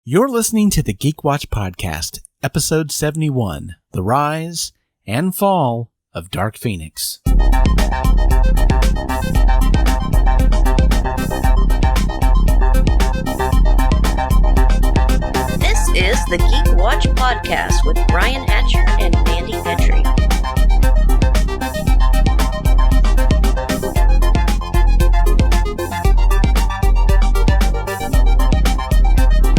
You're listening to the Geek Watch Podcast, Episode 71, The Rise and Fall of Dark Phoenix. This is the Geek Watch Podcast with Brian Hatcher and Mandy Petrie.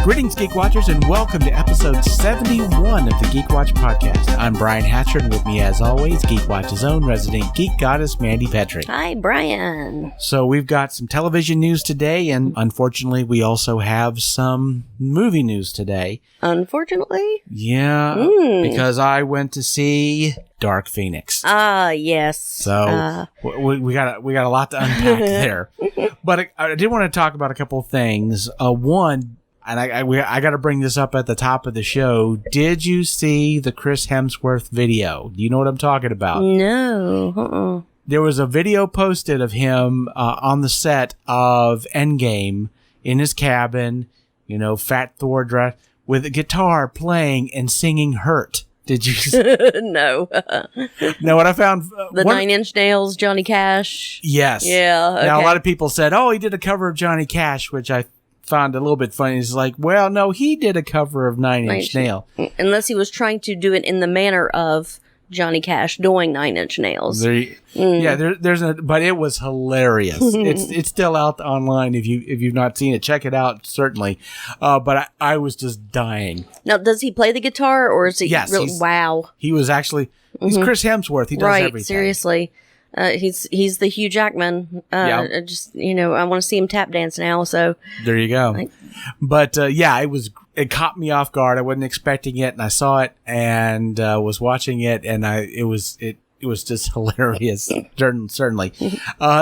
Greetings, Geek Watchers, and welcome to episode 71 of the Geek Watch Podcast. I'm Brian Hatcher, and with me, as always, Geek Watch's own resident geek goddess, Mandy Petrie. Hi, Brian. So we've got some television news today, and unfortunately, we also have some movie news today. Unfortunately? Yeah, because I went to see Dark Phoenix. Yes. So we got a lot to unpack there. But I did want to talk about a couple of things. One, and I got to bring this up at the top of the show. Did you see the Chris Hemsworth video? Do you know what I'm talking about? No. There was a video posted of him on the set of Endgame in his cabin, you know, Fat Thor dress, with a guitar playing and singing Hurt. Did you see? No. No, what I found... The Nine Inch Nails, Johnny Cash? Yes. Yeah, okay. Now, a lot of people said, oh, he did a cover of Johnny Cash, which I found a little bit funny. It's like, well, no, he did a cover of Nine Inch Nails. Unless he was trying to do it in the manner of Johnny Cash doing Nine Inch Nails. Yeah, but it was hilarious. It's still out online if you've not seen it. Check it out, certainly. But I was just dying. Now, does he play the guitar, or is he? Yes, wow. He was actually. He's Chris Hemsworth. He does everything. Seriously. He's the Hugh Jackman. I just, I want to see him tap dance now. So there you go. But it caught me off guard. I wasn't expecting it, and I saw it and was watching it, and it was just hilarious. Certainly,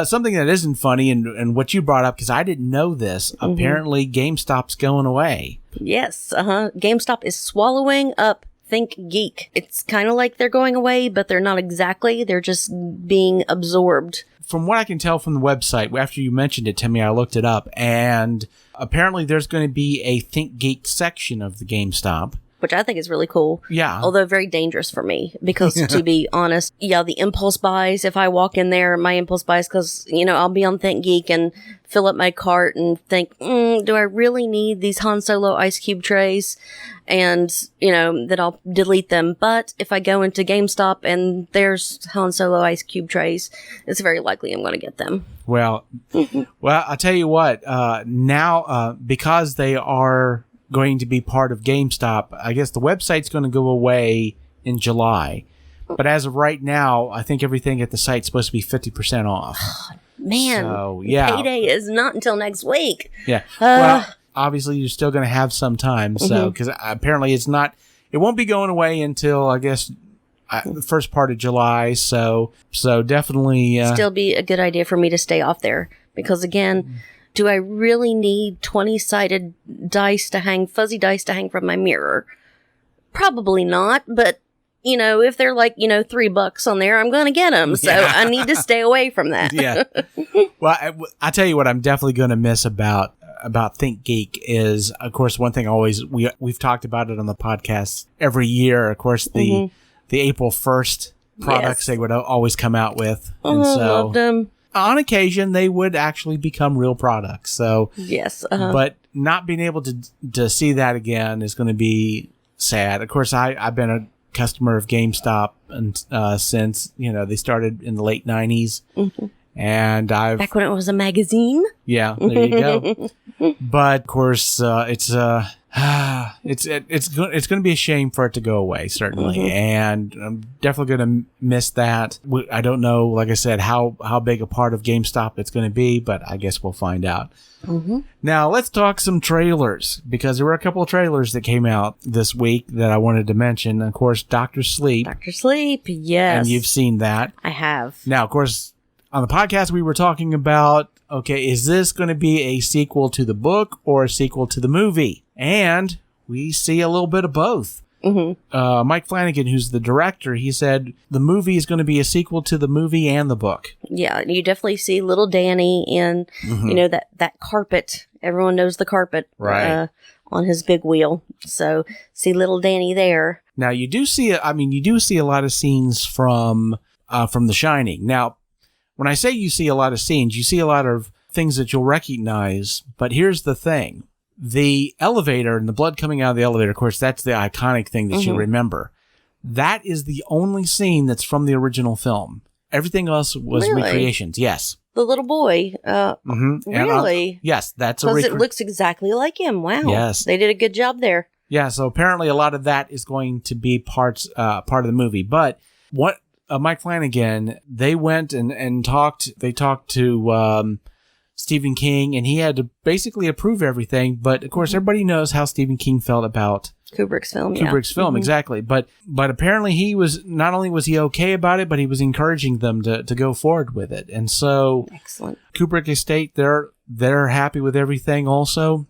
something that isn't funny, and what you brought up, because I didn't know this. Apparently, GameStop's going away. Yes. GameStop is swallowing up Think Geek. It's kind of like they're going away, but they're not exactly. They're just being absorbed. From what I can tell from the website, after you mentioned it to me, I looked it up, and apparently there's going to be a Think Geek section of the GameStop. Which I think is really cool. Yeah. Although very dangerous for me, because to be honest, the impulse buys, if I walk in there, my impulse buys, because, I'll be on Think Geek and fill up my cart and think, do I really need these Han Solo ice cube trays? And, then I'll delete them. But if I go into GameStop and there's Han Solo ice cube trays, it's very likely I'm going to get them. Well, I'll tell you what, now, because they are going to be part of GameStop, I guess the website's going to go away in July. But as of right now, I think everything at the site's supposed to be 50% off. Man, so, yeah. Payday is not until next week. Yeah. Well, obviously you're still going to have some time, so because apparently it won't be going away until, I guess, the first part of July. So definitely still be a good idea for me to stay off there, because again, do I really need 20-sided fuzzy dice to hang from my mirror? Probably not, but, if they're like, $3 on there, I'm going to get them. So I need to stay away from that. Yeah. Well, I tell you what I'm definitely going to miss about Think Geek is, of course, one thing we've talked about it on the podcast every year. Of course, the April 1st products they would always come out with. And so loved them. On occasion, they would actually become real products. So yes, but not being able to see that again is going to be sad. Of course, I've been a customer of GameStop and since they started in the late 90s, and back when it was a magazine. Yeah, there you go. But of course, it's going to be a shame for it to go away, certainly, and I'm definitely going to miss that. I don't know, like I said, how big a part of GameStop it's going to be, but I guess we'll find out. Now let's talk some trailers, because there were a couple of trailers that came out this week that I wanted to mention. Of course, Dr. Sleep. Dr. Sleep, yes, and you've seen that. I have. Now, of course, on the podcast we were talking about, okay, is this going to be a sequel to the book or a sequel to the movie? And we see a little bit of both. Mike Flanagan, who's the director, he said the movie is going to be a sequel to the movie and the book. Yeah, you definitely see little Danny in, that carpet. Everyone knows the carpet. Right. on his big wheel. So see little Danny there. Now you do see a lot of scenes from The Shining. Now, when I say you see a lot of scenes, you see a lot of things that you'll recognize. But here's the thing. The elevator and the blood coming out of the elevator, of course, that's the iconic thing that you remember. That is the only scene that's from the original film. Everything else was recreations. Yes. The little boy. Really? Yes, that's because it looks exactly like him. Wow. Yes. They did a good job there. Yeah, so apparently a lot of that is going to be part of the movie. But what Mike Flanagan, they went and talked. They talked to Stephen King, and he had to basically approve everything. But of course, everybody knows how Stephen King felt about Kubrick's film. Exactly. But apparently he was, not only was he okay about it, but he was encouraging them to go forward with it. And so excellent. Kubrick Estate, they're happy with everything also.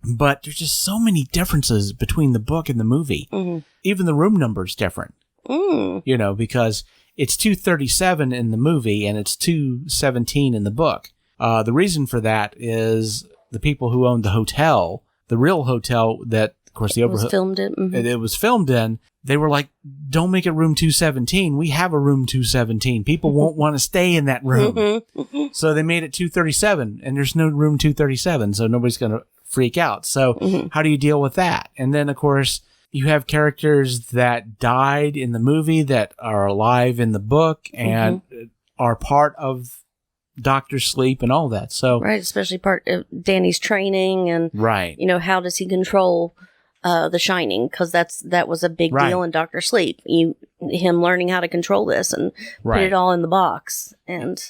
But there's just so many differences between the book and the movie. Even the room number's different. You know, because it's 237 in the movie and it's 217 in the book. The reason for that is the people who owned the hotel, the real hotel that, of course, it was filmed in, they were like, don't make it room 217. We have a room 217. People won't want to stay in that room. So they made it 237, and there's no room 237, so nobody's going to freak out. So how do you deal with that? And then, of course, you have characters that died in the movie that are alive in the book and are part of Dr. Sleep and all that. So right, especially part of Danny's training and you know, how does he control the Shining, because that was a big deal in Dr. Sleep. Him learning how to control this and put it all in the box. And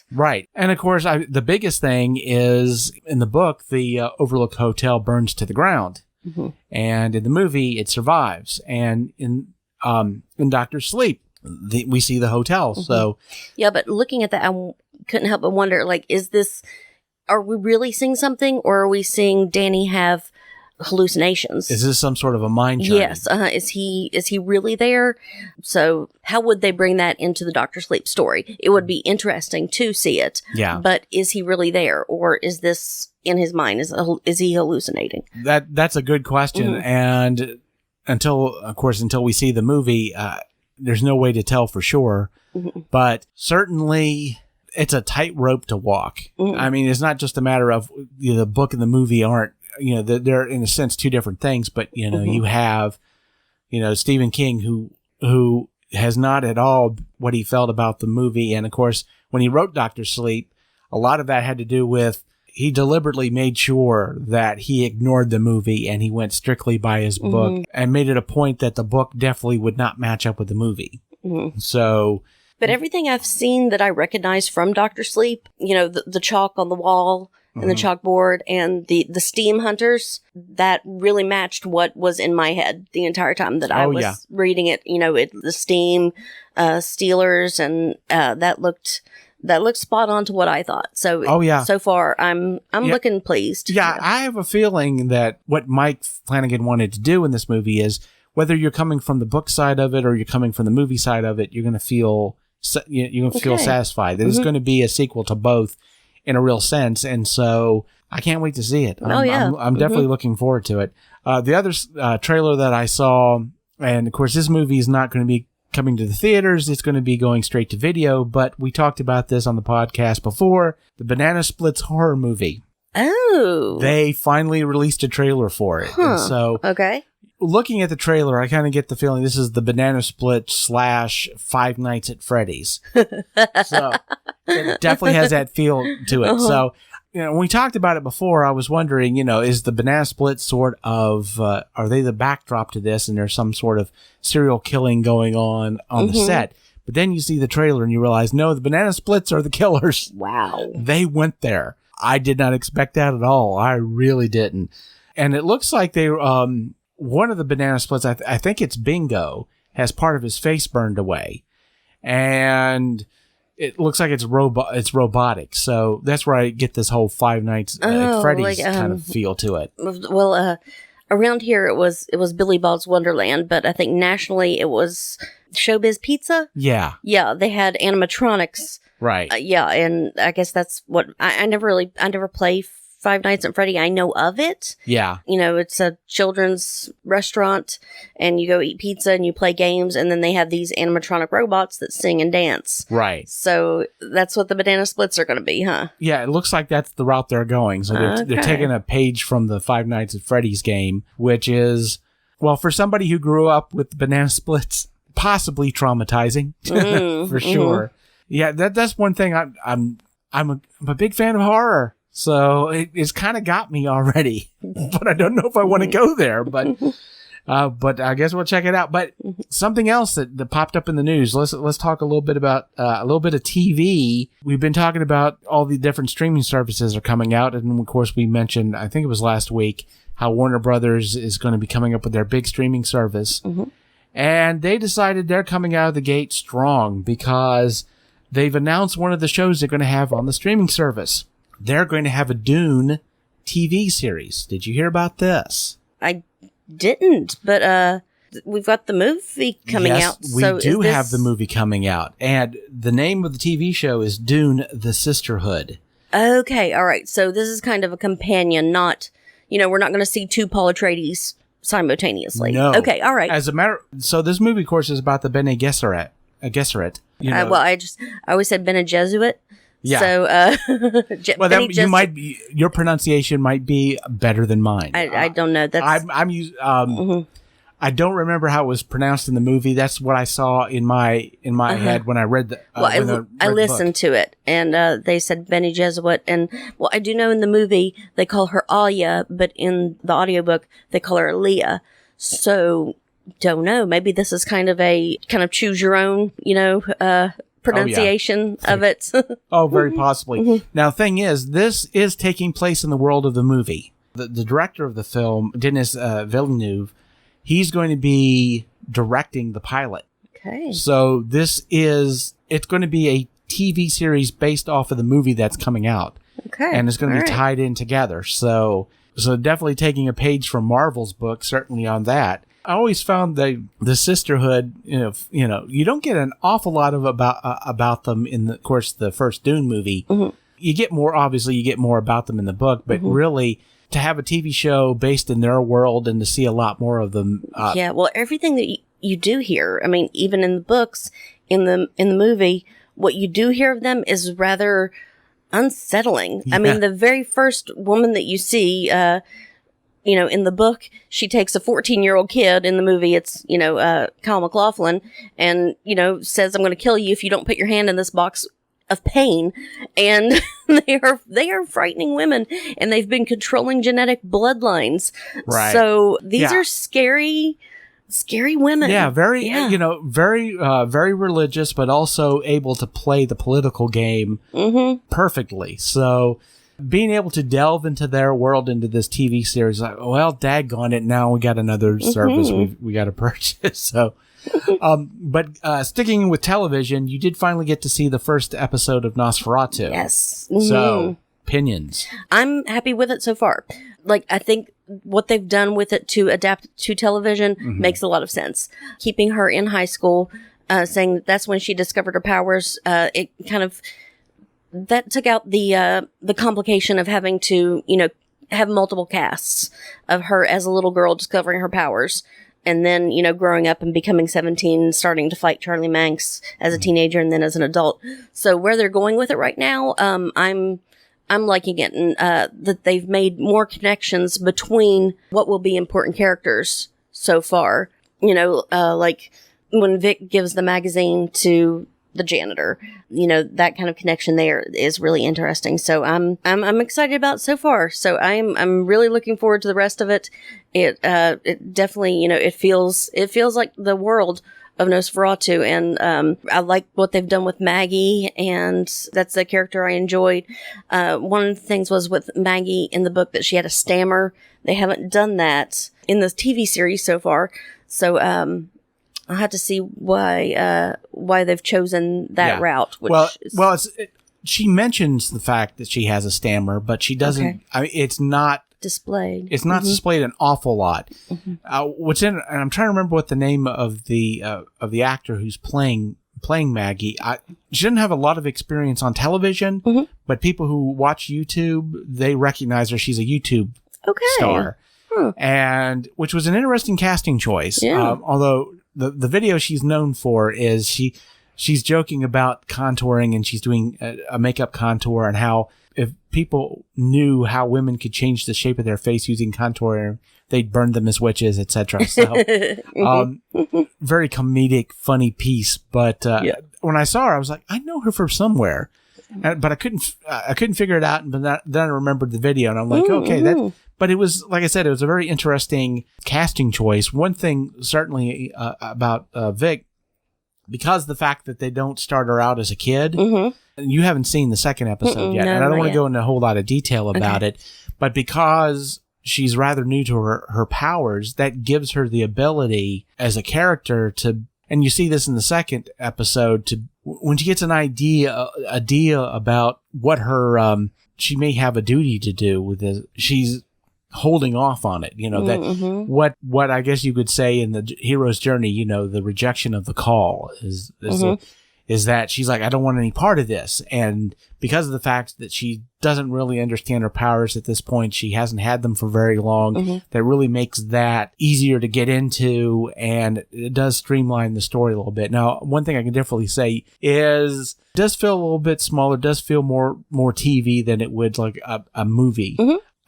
and of course, the biggest thing is in the book, the Overlook Hotel burns to the ground, and in the movie, it survives. And in Dr. Sleep, we see the hotel. So yeah, but looking at that, I couldn't help but wonder, like, are we really seeing something, or are we seeing Danny have hallucinations? Is this some sort of a mind journey? Yes. Is he really there? So how would they bring that into the Dr. Sleep story? It would be interesting to see it. Yeah. But is he really there, or is this in his mind? Is he hallucinating? That's a good question. And until we see the movie, there's no way to tell for sure. But certainly it's a tightrope to walk. I mean, it's not just a matter of the book and the movie aren't, they're in a sense two different things, but you have, Stephen King who has not at all what he felt about the movie. And of course, when he wrote Dr. Sleep, a lot of that had to do with, he deliberately made sure that he ignored the movie and he went strictly by his book and made it a point that the book definitely would not match up with the movie. So, but everything I've seen that I recognize from Dr. Sleep, the chalk on the wall and the chalkboard and the steam hunters, that really matched what was in my head the entire time that I was reading it. The steam stealers, and that looked spot on to what I thought. So so far I'm looking pleased. Yeah, I have a feeling that what Mike Flanagan wanted to do in this movie is, whether you're coming from the book side of it or you're coming from the movie side of it, you're going to feel feel satisfied. That it's going to be a sequel to both in a real sense. And so I can't wait to see it. I'm definitely looking forward to it. The other trailer that I saw, and of course this movie is not going to be coming to the theaters, it's going to be going straight to video, but we talked about this on the podcast before, the Banana Splits horror movie. Oh. They finally released a trailer for it. And so looking at the trailer, I kind of get the feeling this is the Banana Split / Five Nights at Freddy's. So it definitely has that feel to it. So, when we talked about it before, I was wondering, is the Banana Split sort of, are they the backdrop to this, and there's some sort of serial killing going on the set? But then you see the trailer and you realize, no, the Banana Splits are the killers. Wow. They went there. I did not expect that at all. I really didn't. And it looks like they, one of the Banana Splits, I think it's Bingo, has part of his face burned away. And it looks like it's robotic. So that's where I get this whole Five Nights at Freddy's kind of feel to it. Well, around here it was Billy Bob's Wonderland, but I think nationally it was Showbiz Pizza. Yeah. Yeah, they had animatronics. Right. And I guess that's what I never play Five Nights at Freddy. I know of it. Yeah. You know, it's a children's restaurant, and you go eat pizza and you play games, and then they have these animatronic robots that sing and dance. Right. So that's what the banana splits are going to be, huh? Yeah, it looks like that's the route they're going. So they're taking a page from the Five Nights at Freddy's game, which is, well, for somebody who grew up with banana splits, possibly traumatizing for sure. Yeah, that's one thing. I'm a big fan of horror. So it's kind of got me already, but I don't know if I want to go there. But I guess we'll check it out. But something else that popped up in the news. Let's talk a little bit about a little bit of TV. We've been talking about all the different streaming services are coming out, and of course we mentioned, I think it was last week, how Warner Brothers is going to be coming up with their big streaming service, and they decided they're coming out of the gate strong because they've announced one of the shows they're going to have on the streaming service. They're going to have a Dune TV series. Did you hear about this? I didn't, but we've got the movie coming out. We do have the movie coming out. And the name of the TV show is Dune: The Sisterhood. Okay, all right. So this is kind of a companion, not, we're not going to see two Paul Atreides simultaneously. No. Okay, all right. So this movie, of course, is about the Bene Gesserit. Well, I always said Bene Gesserit. Yeah. So, your pronunciation might be better than mine. I don't know. That's I don't remember how it was pronounced in the movie. That's what I saw in my head when I read the. I listened to it, and they said Bene Gesserit, and I do know in the movie they call her Alia, but in the audiobook they call her Leah. So don't know. Maybe this is kind of choose your own, pronunciation of it. Oh, very possibly. Now, the thing is, this is taking place in the world of the movie. The director of the film, Denis Villeneuve, he's going to be directing the pilot. Okay. So it's going to be a TV series based off of the movie that's coming out. Okay. And it's going to be tied in together. So definitely taking a page from Marvel's book, certainly on that. I always found the sisterhood, you don't get an awful lot of about them in of course, the first Dune movie. You get more about them in the book, but really to have a TV show based in their world and to see a lot more of them. Everything that you do hear, I mean, even in the books, in the movie, what you do hear of them is rather unsettling. Yeah. I mean, the very first woman that you see, in the book, she takes a 14-year-old kid. In the movie, it's, Kyle MacLachlan, and, says, I'm going to kill you if you don't put your hand in this box of pain. And they are frightening women, and they've been controlling genetic bloodlines. Right. So these are scary women. Yeah, very religious, but also able to play the political game perfectly. So being able to delve into their world, into this TV series, like, well, daggone it, now we got another service we got to purchase. So, but sticking with television, you did finally get to see the first episode of Nosferatu. Yes. So, opinions. I'm happy with it so far. I think what they've done with it to adapt to television makes a lot of sense. Keeping her in high school, saying that's when she discovered her powers, it kind of... That took out the complication of having to, have multiple casts of her as a little girl discovering her powers, and then, growing up and becoming 17, starting to fight Charlie Manx as a teenager and then as an adult. So where they're going with it right now, I'm liking it, and that they've made more connections between what will be important characters so far. Like when Vic gives the magazine to the janitor, that kind of connection there is really interesting. So I'm excited about it so far. So I'm really looking forward to the rest of it. It definitely, it feels like the world of Nosferatu, and I like what they've done with Maggie, and that's the character I enjoyed. One of the things was with Maggie in the book that she had a stammer. They haven't done that in the TV series so far. So I'll have to see why they've chosen that route. She mentions the fact that she has a stammer, but she doesn't. Okay. I mean, it's not displayed. It's not displayed an awful lot. And I'm trying to remember what the name of the actor who's playing playing Maggie. She didn't have a lot of experience on television, but people who watch YouTube, they recognize her. She's a YouTube star. And which was an interesting casting choice. Yeah. Although the video she's known for is she's joking about contouring, and she's doing a makeup contour, and how if people knew how women could change the shape of their face using contour, they'd burn them as witches, etc. So, very comedic, funny piece. But when I saw her, I was like, I know her from somewhere, but I couldn't figure it out. But then I remembered the video, and I'm like, okay, that. But it was, like I said, it was a very interesting casting choice. One thing certainly about Vic, because the fact that they don't start her out as a kid, and you haven't seen the second episode yet, and I don't want to go into a whole lot of detail about it, but because she's rather new to her powers, that gives her the ability as a character to, and you see this in the second episode, to when she gets an idea about what her, she may have a duty to do with this, she's holding off on it, that what I guess you could say in the hero's journey, the rejection of the call is that she's like, I don't want any part of this. And because of the fact that she doesn't really understand her powers at this point, she hasn't had them for very long. That really makes that easier to get into, and it does streamline the story a little bit. Now, one thing I can definitely say is it does feel a little bit smaller, does feel more TV than it would like a movie.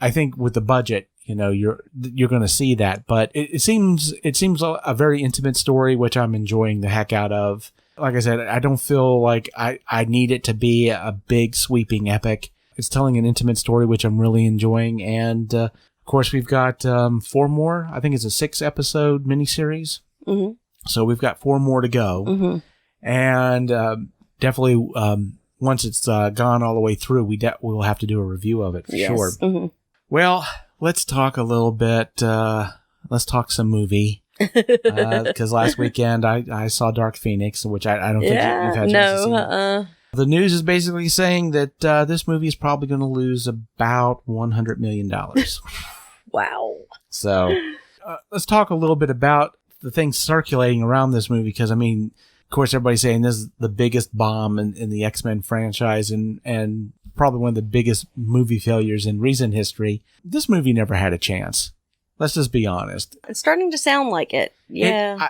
I think with the budget, you're going to see that, but it seems a very intimate story, which I'm enjoying the heck out of. Like I said, I don't feel like I need it to be a big sweeping epic. It's telling an intimate story, which I'm really enjoying. And of course, we've got 4 more. I think it's a 6-episode miniseries. So we've got 4 more to go. And definitely once it's gone all the way through, we'll have to do a review of it for sure. Well, let's talk a little bit. Let's talk some movie. Because last weekend I saw Dark Phoenix, which I don't think you've had a chance to see. The news is basically saying that this movie is probably going to lose about $100 million. Wow. So let's talk a little bit about the things circulating around this movie, because, I mean, of course, everybody's saying this is the biggest bomb in the X-Men franchise and probably one of the biggest movie failures in recent history. This movie never had a chance. Let's just be honest. It's starting to sound like it. Yeah.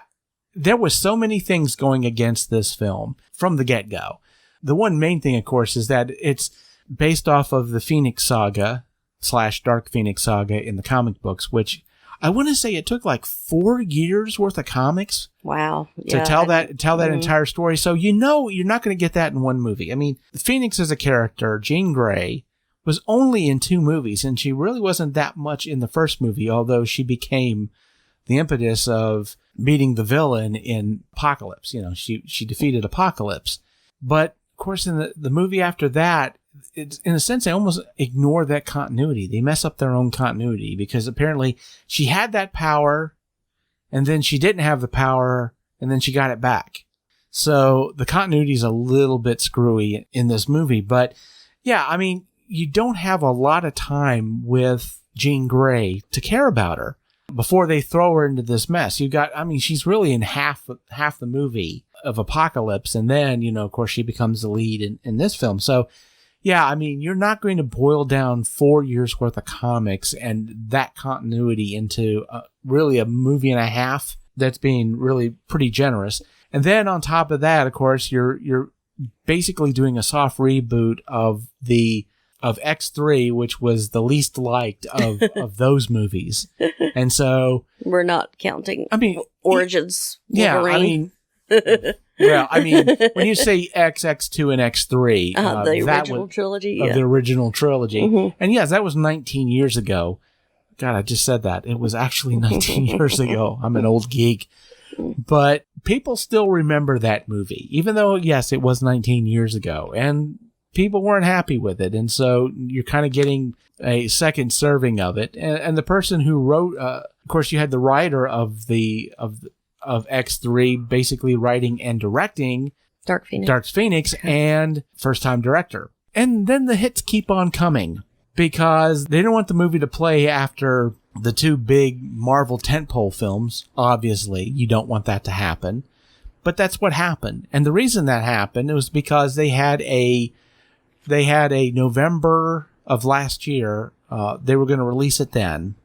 There was so many things going against this film from the get-go. The one main thing, of course, is that it's based off of the Phoenix Saga / Dark Phoenix Saga in the comic books, which I want to say it took like 4 years worth of comics. Wow. To tell that entire story. So you're not going to get that in one movie. I mean, Phoenix as a character, Jean Grey, was only in 2 movies, and she really wasn't that much in the first movie, although she became the impetus of beating the villain in Apocalypse. She defeated Apocalypse. But, of course, in the movie after that, it's, in a sense, they almost ignore that continuity. They mess up their own continuity, because apparently she had that power, and then she didn't have the power, and then she got it back. So the continuity is a little bit screwy in this movie. But, yeah, I mean, you don't have a lot of time with Jean Grey to care about her before they throw her into this mess. She's really in half the movie of Apocalypse, and then, of course, she becomes the lead in this film. So, yeah, I mean, you're not going to boil down 4 years worth of comics and that continuity into really a movie and a half. That's being really pretty generous. And then on top of that, of course, you're basically doing a soft reboot of X3, which was the least liked of those movies. And so we're not counting. Origins. Wolverine. Well, I mean, when you say X, X2, and X3, the original trilogy, the original trilogy, and yes, that was 19 years ago. God, I just said that. It was actually 19 years ago. I'm an old geek. But people still remember that movie, even though, yes, it was 19 years ago, and people weren't happy with it. And so you're kind of getting a second serving of it. And the person who wrote, of course, you had the writer of X3 basically writing and directing Dark Phoenix and first-time director. And then the hits keep on coming because they don't want the movie to play after the 2 big Marvel tentpole films. Obviously, you don't want that to happen. But that's what happened. And the reason that happened was because they had a November of last year. They were going to release it then.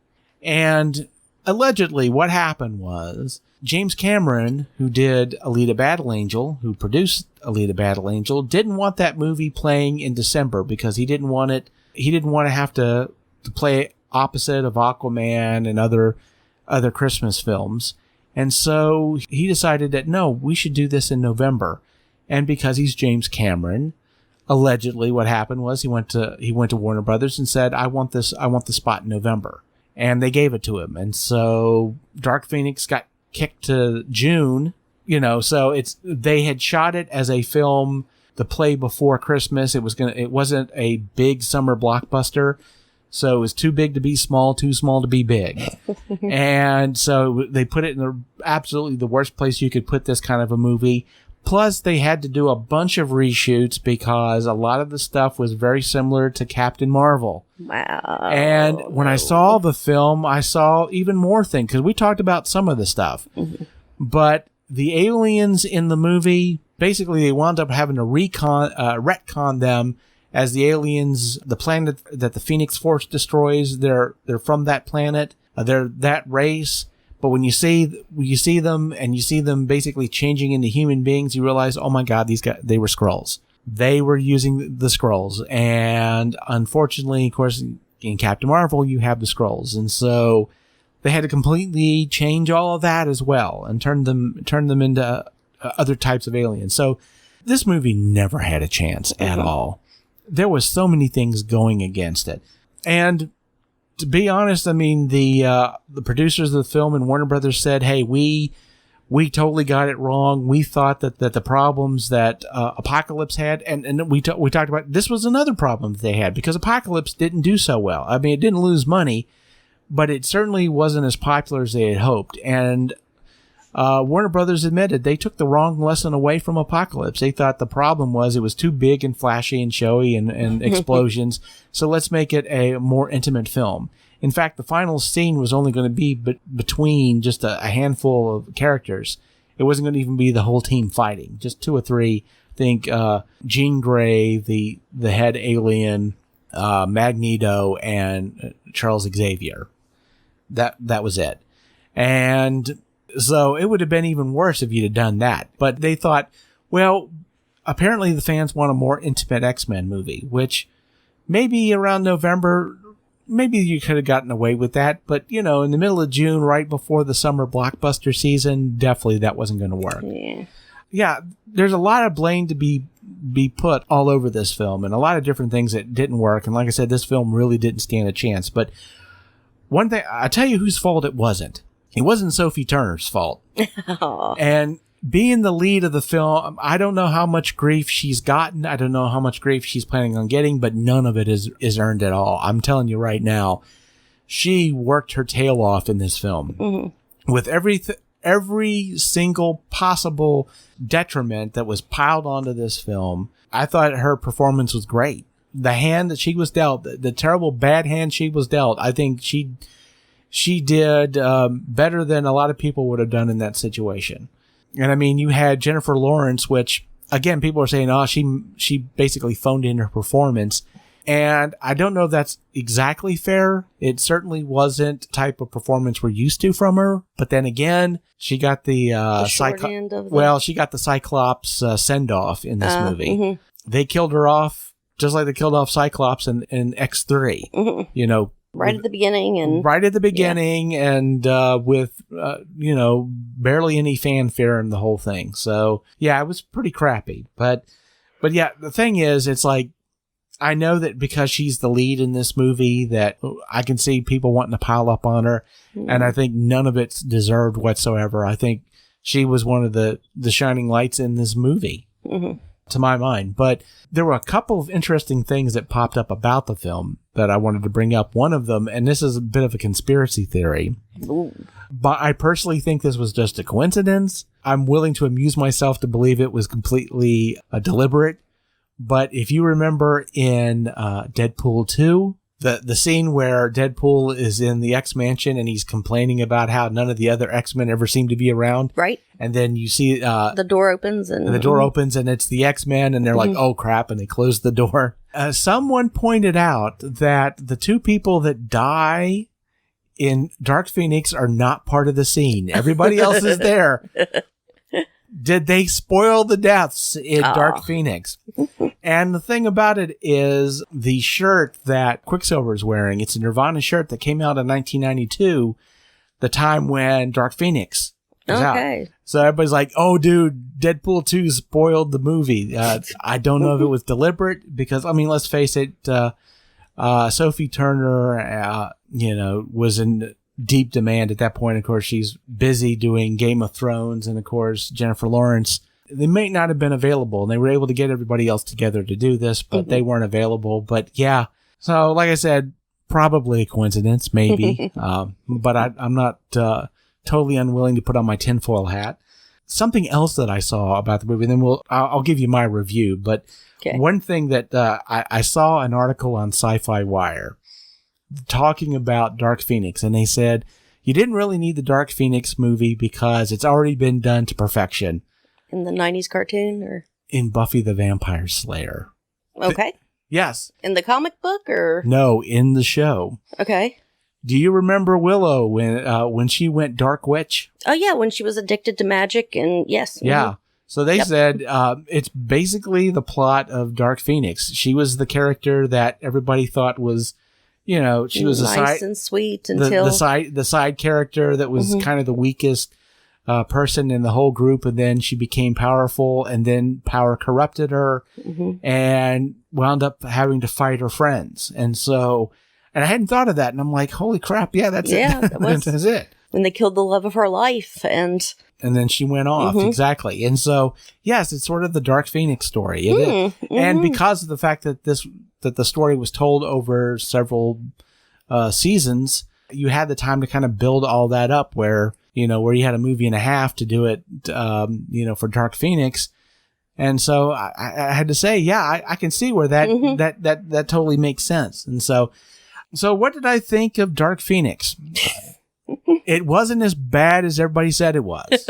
And allegedly what happened was James Cameron, who did Alita Battle Angel, who produced Alita Battle Angel, didn't want that movie playing in December because he didn't want to have to play opposite of Aquaman and other Christmas films. And so he decided that, no, we should do this in November. And because he's James Cameron, allegedly what happened was he went to Warner Brothers and said, I want the spot in November. And they gave it to him. And so Dark Phoenix got kicked to June, so they had shot it as a film to play before Christmas. It wasn't a big summer blockbuster. So it was too big to be small, too small to be big. And so they put it in absolutely the worst place you could put this kind of a movie. Plus, they had to do a bunch of reshoots because a lot of the stuff was very similar to Captain Marvel. Wow. And when I saw the film, I saw even more things, because we talked about some of the stuff. Mm-hmm. But the aliens in the movie, basically, they wound up having to retcon them as the aliens, the planet that the Phoenix Force destroys. They're from that planet. They're that race. But when you see them and you see them basically changing into human beings, you realize, oh my God, these guys, they were Skrulls. They were using the Skrulls. And unfortunately, of course, in Captain Marvel, you have the Skrulls. And so they had to completely change all of that as well and turn them into other types of aliens. So this movie never had a chance at all. There was so many things going against it. And to be honest, I mean, the producers of the film and Warner Brothers said, hey, we totally got it wrong. We thought that the problems that Apocalypse had, and we talked about, this was another problem that they had, because Apocalypse didn't do so well. I mean, it didn't lose money, but it certainly wasn't as popular as they had hoped. And Warner Brothers admitted they took the wrong lesson away from Apocalypse. They thought the problem was it was too big and flashy and showy and explosions, so let's make it a more intimate film. In fact, the final scene was only going to be between just a handful of characters. It wasn't going to even be the whole team fighting, just 2 or 3. I think Jean Grey, the head alien, Magneto, and Charles Xavier. That was it. And so it would have been even worse if you'd have done that. But they thought, well, apparently the fans want a more intimate X-Men movie, which maybe around November, maybe you could have gotten away with that. But, in the middle of June, right before the summer blockbuster season, definitely that wasn't going to work. Yeah, there's a lot of blame to be put all over this film and a lot of different things that didn't work. And like I said, this film really didn't stand a chance. But one thing, I'll tell you whose fault it wasn't. It wasn't Sophie Turner's fault. And being the lead of the film, I don't know how much grief she's gotten. I don't know how much grief she's planning on getting, but none of it is earned at all. I'm telling you right now, she worked her tail off in this film with every single possible detriment that was piled onto this film. I thought her performance was great. The hand that she was dealt, the terrible bad hand she was dealt, I think she did better than a lot of people would have done in that situation. And I mean, you had Jennifer Lawrence, which again, people are saying, oh, she basically phoned in her performance. And I don't know if that's exactly fair. It certainly wasn't the type of performance we're used to from her. But then again, she got the she got the Cyclops send off in this movie. Mm-hmm. They killed her off just like they killed off Cyclops in X3. Mm-hmm. Right at the beginning, and with barely any fanfare in the whole thing. So yeah, it was pretty crappy. But yeah, the thing is, it's like, I know that because she's the lead in this movie, that I can see people wanting to pile up on her, and I think none of it's deserved whatsoever. I think she was one of the shining lights in this movie. To my mind. But there were a couple of interesting things that popped up about the film that I wanted to bring up. One of them, and this is a bit of a conspiracy theory, but I personally think this was just a coincidence. I'm willing to amuse myself to believe it was completely deliberate. But if you remember in Deadpool 2, the scene where Deadpool is in the X Mansion and he's complaining about how none of the other X-Men ever seem to be around. Right. And then you see the door opens and it's the X-Men and they're like, oh crap, and they close the door. Someone pointed out that the two people that die in Dark Phoenix are not part of the scene. Everybody else is there. Did they spoil the deaths in Dark Phoenix? And the thing about it is the shirt that Quicksilver is wearing, it's a Nirvana shirt that came out in 1992, the time when Dark Phoenix was out. So everybody's like, oh, dude, Deadpool 2 spoiled the movie. I don't know if it was deliberate because, I mean, let's face it, Sophie Turner, was in deep demand at that point. Of course, she's busy doing Game of Thrones, and of course, Jennifer Lawrence. They may not have been available, and they were able to get everybody else together to do this, but they weren't available. But yeah, so like I said, probably a coincidence, maybe. But I'm not totally unwilling to put on my tinfoil hat. Something else that I saw about the movie, and then I'll give you my review. But one thing that I saw an article on Sci-Fi Wire talking about Dark Phoenix, and they said you didn't really need the Dark Phoenix movie because it's already been done to perfection. In the 90s cartoon, or? In Buffy the Vampire Slayer. Okay. Yes. In the comic book, or? No, in the show. Okay. Do you remember Willow when she went Dark Witch? Oh, yeah, when she was addicted to magic, and yes. Yeah. So they said it's basically the plot of Dark Phoenix. She was the character that everybody thought was, she was nice and sweet until the side character that was kind of the weakest person in the whole group, and then she became powerful, and then power corrupted her, and wound up having to fight her friends. And I hadn't thought of that, and I'm like, holy crap, yeah, that's it. That's it. When they killed the love of her life, and then she went off, exactly. And so, yes, it's sort of the Dark Phoenix story. And because of the fact that the story was told over several seasons, you had the time to kind of build all that up where you had a movie and a half to do it, for Dark Phoenix. And so I had to say, yeah, I can see where that totally makes sense. And so what did I think of Dark Phoenix? It wasn't as bad as everybody said it was.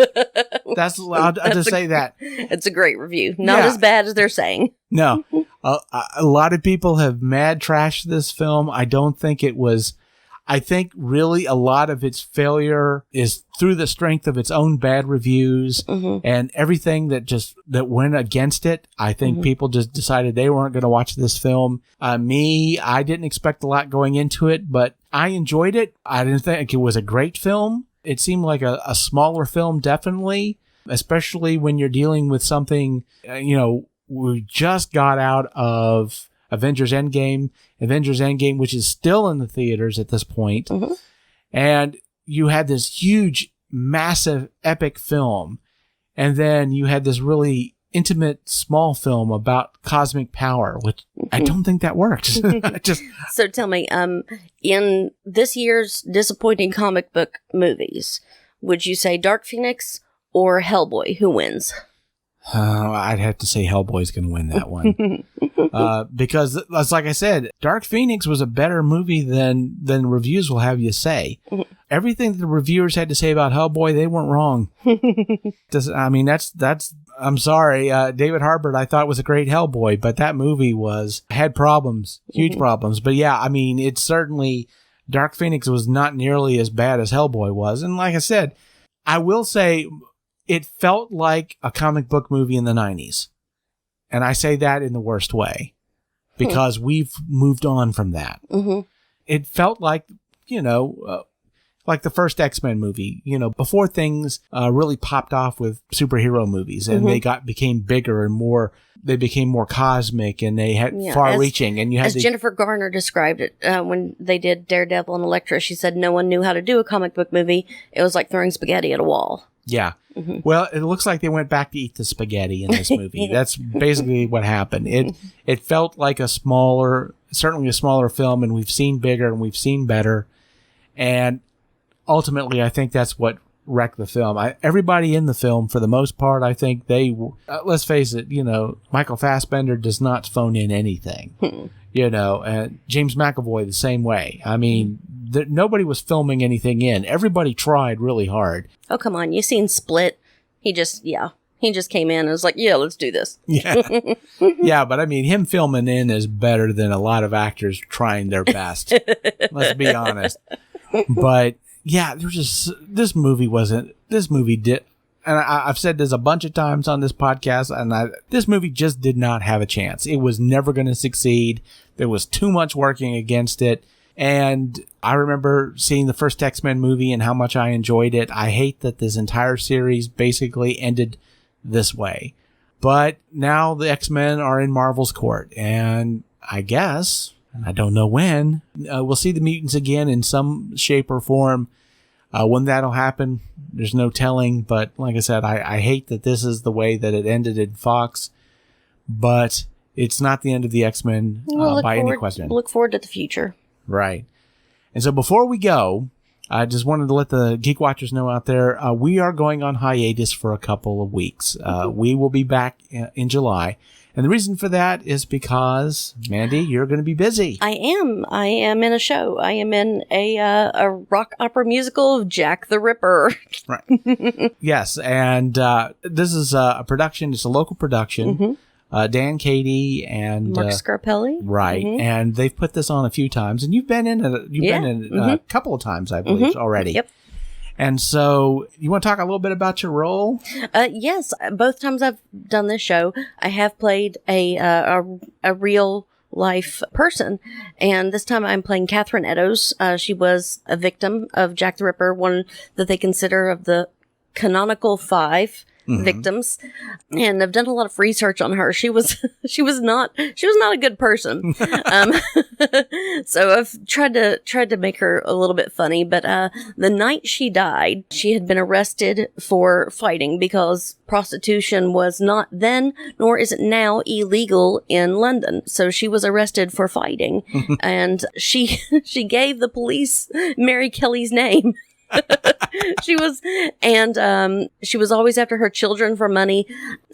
I'll just say that. It's a great review. Not as bad as they're saying. No. A lot of people have mad trashed this film. I don't think it was. I think really a lot of its failure is through the strength of its own bad reviews and everything that went against it. I think people just decided they weren't going to watch this film. I didn't expect a lot going into it, but I enjoyed it. I didn't think it was a great film. It seemed like a smaller film, definitely, especially when you're dealing with something, we just got out of Avengers Endgame, which is still in the theaters at this point. And you had this huge, massive, epic film. And then you had this really intimate, small film about cosmic power, which I don't think that works. So tell me, in this year's disappointing comic book movies, would you say Dark Phoenix or Hellboy? Who wins? I'd have to say Hellboy's going to win that one. Because, like I said, Dark Phoenix was a better movie than reviews will have you say. Everything that the reviewers had to say about Hellboy, they weren't wrong. I'm sorry, David Harbour, I thought was a great Hellboy, but that movie had problems, huge problems. But yeah, it's certainly, Dark Phoenix was not nearly as bad as Hellboy was. And like I said, I will say, it felt like a comic book movie in the 90s. And I say that in the worst way because we've moved on from that. It felt like, like the first X-Men movie, before things really popped off with superhero movies and they became bigger and more, they became more cosmic and they had far-reaching. And you had Jennifer Garner described it when they did Daredevil and Elektra, she said no one knew how to do a comic book movie. It was like throwing spaghetti at a wall. Yeah. Well, it looks like they went back to eat the spaghetti in this movie. That's basically what happened. It felt like certainly a smaller film, and we've seen bigger and we've seen better. And ultimately, I think that's what wreck the film. Everybody in the film, for the most part, I think let's face it, Michael Fassbender does not phone in anything, and James McAvoy the same way. I mean, nobody was filming anything in. Everybody tried really hard. Oh, come on. You seen Split? He just came in and was like, yeah, let's do this. Yeah. Yeah, but I mean, him filming in is better than a lot of actors trying their best. Let's be honest. But yeah, this movie did, and I've said this a bunch of times on this podcast, and this movie just did not have a chance. It was never going to succeed. There was too much working against it. And I remember seeing the first X-Men movie and how much I enjoyed it. I hate that this entire series basically ended this way. But now the X-Men are in Marvel's court, and I guess, I don't know when, we'll see the mutants again in some shape or form. When that'll happen, there's no telling. But like I said, I hate that this is the way that it ended in Fox. But it's not the end of the X-Men by any question. Look forward to the future. Right. And so before we go, I just wanted to let the Geek Watchers know out there, we are going on hiatus for a couple of weeks. We will be back in July. And the reason for that is because, Mandy, you're going to be busy. I am. I am in a show. I am in a rock opera musical of Jack the Ripper. Right. Yes. And this is a production. It's a local production. Mm-hmm. Dan Katie and Mark Scarpelli. Right. Mm-hmm. And they've put this on a few times, and you've been in a couple of times, I believe, already. Yep. And so you want to talk a little bit about your role? Yes. Both times I've done this show, I have played a real life person. And this time I'm playing Catherine Eddowes. She was a victim of Jack the Ripper, one that they consider of the canonical 5 victims, and I've done a lot of research on her. She was not a good person. So I've tried to make her a little bit funny, but the night she died, she had been arrested for fighting because prostitution was not then, nor is it now, illegal in London. So she was arrested for fighting, and she gave the police Mary Kelly's name. She was always after her children for money.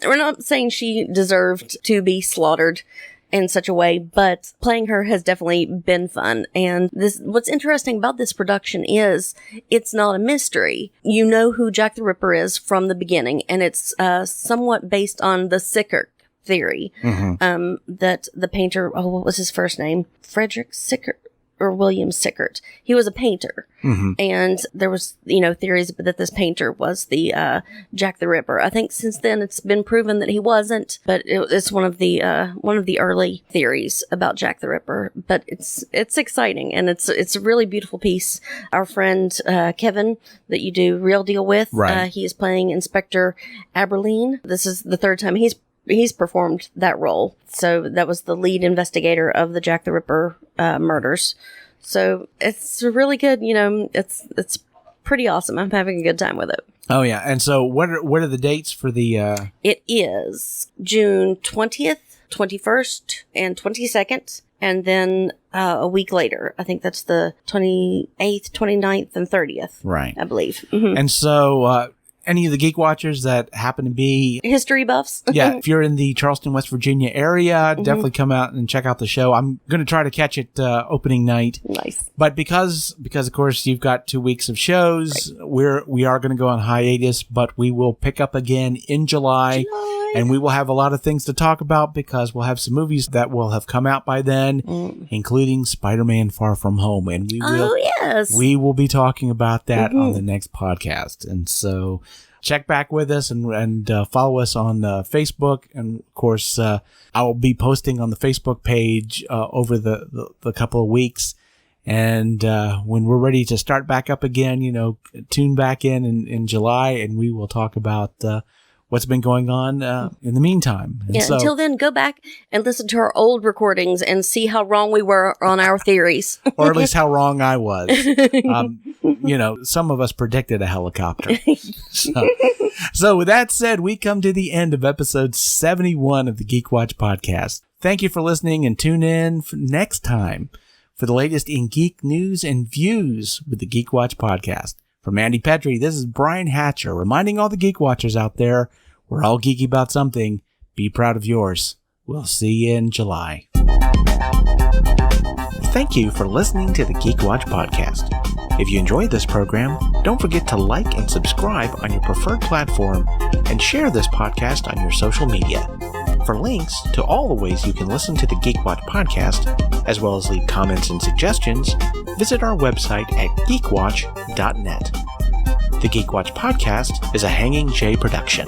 We're not saying she deserved to be slaughtered in such a way, but playing her has definitely been fun. And what's interesting about this production is it's not a mystery. You know who Jack the Ripper is from the beginning, and it's somewhat based on the Sickert theory, that the painter, what was his first name? Frederick Sickert. Or William Sickert. He was a painter. And there was, theories that this painter was the Jack the Ripper. I think since then it's been proven that he wasn't, but it's one of the early theories about Jack the Ripper. But it's exciting, and it's a really beautiful piece. Our friend Kevin that you do Real Deal with, right. He is playing Inspector Aberline. This is the third time he's performed that role. So that was the lead investigator of the Jack the Ripper murders. So it's really good. It's pretty awesome. I'm having a good time with it. Oh yeah. And so what are the dates for the? It is June 20th, 21st, and 22nd. And then a week later, I think that's the 28th, 29th, and 30th. Right. I believe. And so any of the Geek Watchers that happen to be history buffs. Yeah, if you're in the Charleston, West Virginia area, definitely come out and check out the show. I'm going to try to catch it opening night. Nice. But because of course you've got 2 weeks of shows, right. we are going to go on hiatus, but we will pick up again in July. And we will have a lot of things to talk about because we'll have some movies that will have come out by then, including Spider-Man Far From Home. And we will be talking about that on the next podcast. And so check back with us and follow us on Facebook. And of course, I will be posting on the Facebook page over the couple of weeks. And when we're ready to start back up again, tune back in July, and we will talk about what's been going on in the meantime. And so, until then, go back and listen to our old recordings and see how wrong we were on our theories. Or at least how wrong I was. Some of us predicted a helicopter. So with that said, we come to the end of episode 71 of the Geek Watch podcast. Thank you for listening, and tune in next time for the latest in geek news and views with the Geek Watch podcast. For Mandy Petrie, this is Brian Hatcher reminding all the Geek Watchers out there, we're all geeky about something. Be proud of yours. We'll see you in July. Thank you for listening to the Geek Watch podcast. If you enjoyed this program, don't forget to like and subscribe on your preferred platform and share this podcast on your social media. For links to all the ways you can listen to the Geek Watch podcast, as well as leave comments and suggestions, visit our website at geekwatch.net. The Geek Watch podcast is a Hanging J production.